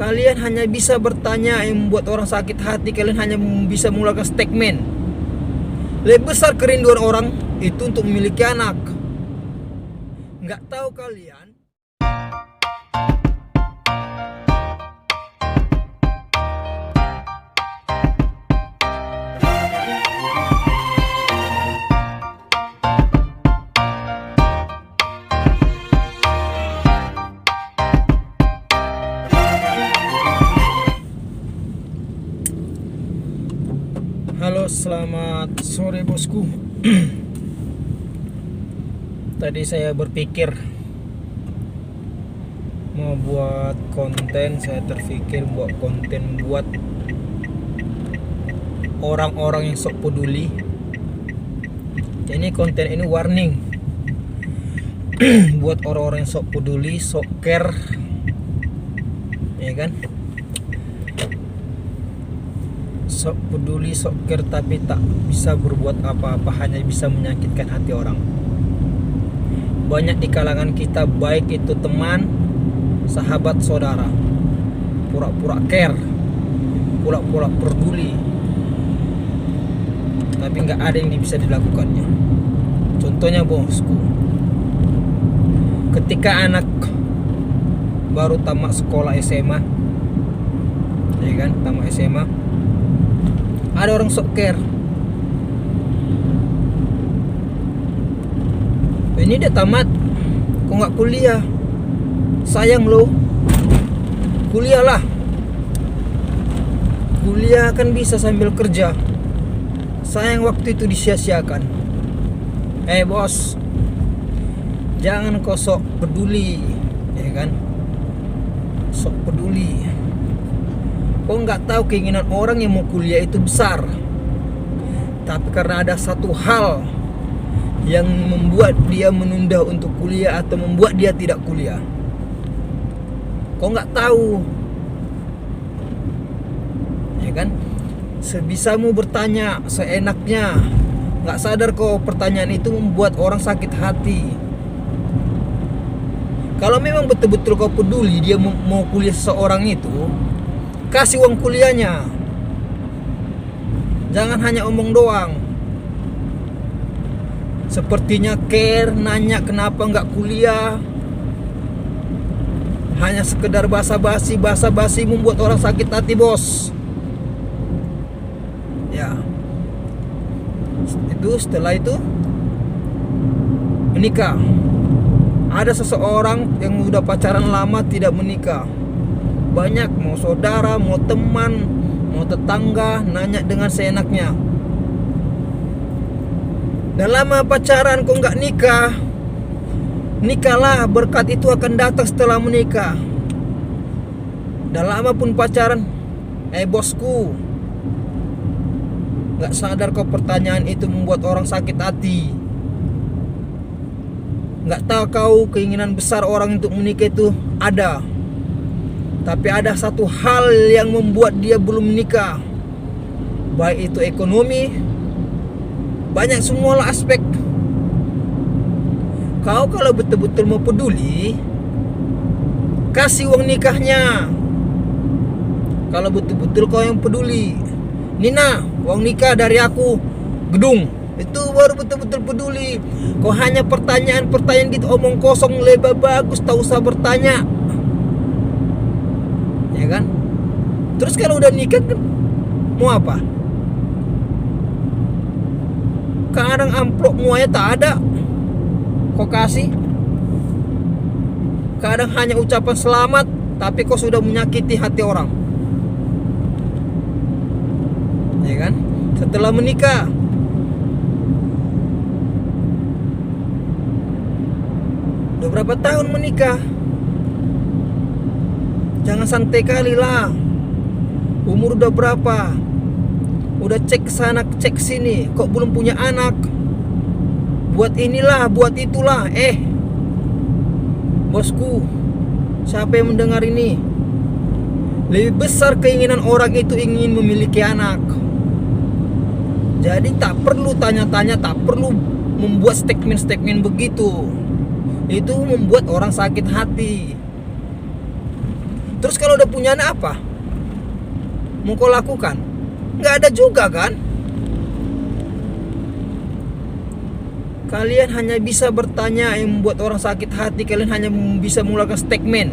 Kalian hanya bisa bertanya yang membuat orang sakit hati. Kalian hanya bisa mengeluarkan statement. Lebih besar kerinduan orang itu untuk memiliki anak. Nggak tahu kalian. Halo, selamat sore bosku. Tadi saya berpikir mau buat konten. Saya terpikir buat konten buat orang-orang yang sok peduli. Ini konten ini warning buat orang-orang yang sok peduli, sok care, ya kan? Sok peduli, sok care, tapi tak bisa berbuat apa-apa, hanya bisa menyakitkan hati orang. Banyak di kalangan kita, baik itu teman, sahabat, saudara, pura-pura care, pura-pura peduli, tapi nggak ada yang bisa dilakukannya. Contohnya bosku, ketika anak baru tamat sekolah SMA, ya kan, tamat SMA, ada orang sok care. Ini dia tamat, kok nggak kuliah? Sayang loh. Kuliahlah. Kuliah kan bisa sambil kerja. Sayang waktu itu disia-siakan. Bos, jangan kau sok peduli, ya kan? Sok peduli. Kau nggak tahu keinginan orang yang mau kuliah itu besar, tapi karena ada satu hal yang membuat dia menunda untuk kuliah atau membuat dia tidak kuliah. Kau nggak tahu, ya kan? Sebisamu bertanya seenaknya, nggak sadar kau pertanyaan itu membuat orang sakit hati. Kalau memang betul-betul kau peduli dia mau kuliah seseorang itu, kasih uang kuliahnya. Jangan hanya omong doang. Sepertinya care, nanya kenapa nggak kuliah. Hanya sekedar basa-basi membuat orang sakit hati, bos. Ya. Setelah itu menikah. Ada seseorang yang udah pacaran lama tidak menikah. Banyak, mau saudara, mau teman, mau tetangga, nanya dengan seenaknya. Dah lama pacaran kok nggak nikah? Nikahlah, berkat itu akan datang setelah menikah. Dah lama pun pacaran, bosku, nggak sadar kok pertanyaan itu membuat orang sakit hati. Nggak tahu kau keinginan besar orang untuk menikah itu ada. Tapi ada satu hal yang membuat dia belum menikah, baik itu ekonomi, banyak semualah aspek. Kau kalau betul-betul mau peduli, kasih uang nikahnya. Kalau betul-betul kau yang peduli, Nina, uang nikah dari aku, gedung, itu baru betul-betul peduli. Kau hanya pertanyaan-pertanyaan gitu, omong kosong, lebih bagus, tak usah bertanya, ya kan? Terus kalau udah nikah mau apa? Kadang amplop muanya tak ada, kau kasih. Kadang hanya ucapan selamat, tapi kau sudah menyakiti hati orang, ya kan? Setelah menikah, udah berapa tahun menikah? Jangan santai kali lah. Umur udah berapa? Udah cek sana cek sini, kok belum punya anak? Buat inilah, buat itulah. Bosku, siapa yang mendengar ini? Lebih besar keinginan orang itu ingin memiliki anak. Jadi tak perlu tanya-tanya, tak perlu membuat statement-statement begitu. Itu membuat orang sakit hati. Terus kalau udah punya anak apa mau kau lakukan? Nggak ada juga kan? Kalian hanya bisa bertanya yang membuat orang sakit hati. Kalian hanya bisa mengeluarkan statement.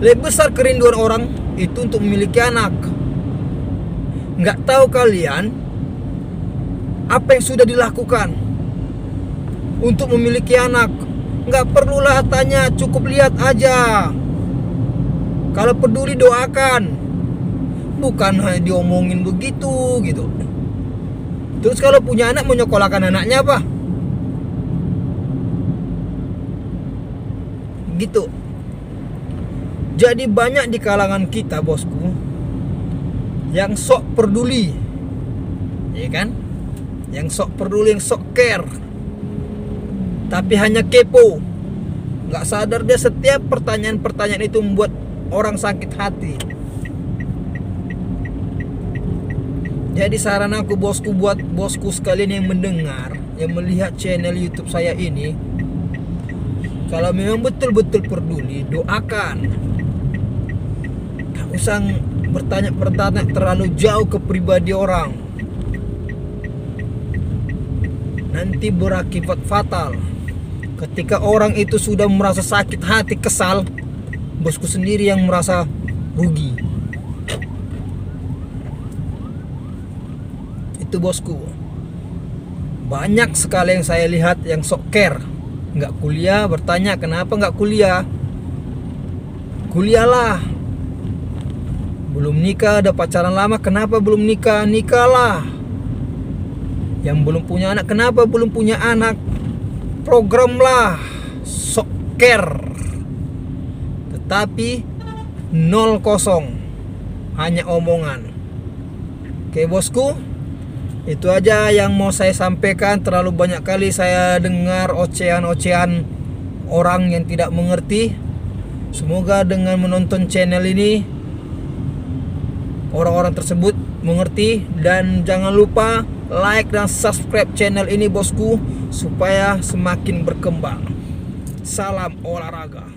Lebih besar kerinduan orang itu untuk memiliki anak. Nggak tahu kalian apa yang sudah dilakukan untuk memiliki anak. Nggak perlulah tanya, cukup lihat aja. Kalau peduli doakan, bukan hanya diomongin begitu gitu. Terus kalau punya anak, menyekolahkan anaknya apa? Gitu. Jadi banyak di kalangan kita, bosku, yang sok peduli, ya kan? Yang sok peduli, yang sok care, tapi hanya kepo. Gak sadar dia setiap pertanyaan-pertanyaan itu membuat orang sakit hati. Jadi saran aku, bosku, buat bosku sekalian yang mendengar, yang melihat channel YouTube saya ini, kalau memang betul-betul peduli, doakan. Gak usah bertanya terlalu jauh ke pribadi orang. Nanti berakibat fatal. Ketika orang itu sudah merasa sakit hati, kesal, bosku sendiri yang merasa rugi. Itu bosku. Banyak sekali yang saya lihat yang sok care, nggak kuliah, bertanya kenapa nggak kuliah. Kuliahlah. Belum nikah, ada pacaran lama, kenapa belum nikah? Nikahlah. Yang belum punya anak, kenapa belum punya anak? Programlah. Sok care. Tetapi 0, hanya omongan. Oke bosku, itu aja yang mau saya sampaikan. Terlalu banyak kali saya dengar ocehan-ocehan orang yang tidak mengerti. Semoga dengan menonton channel ini orang-orang tersebut mengerti. Dan jangan lupa like dan subscribe channel ini bosku, supaya semakin berkembang. Salam olahraga.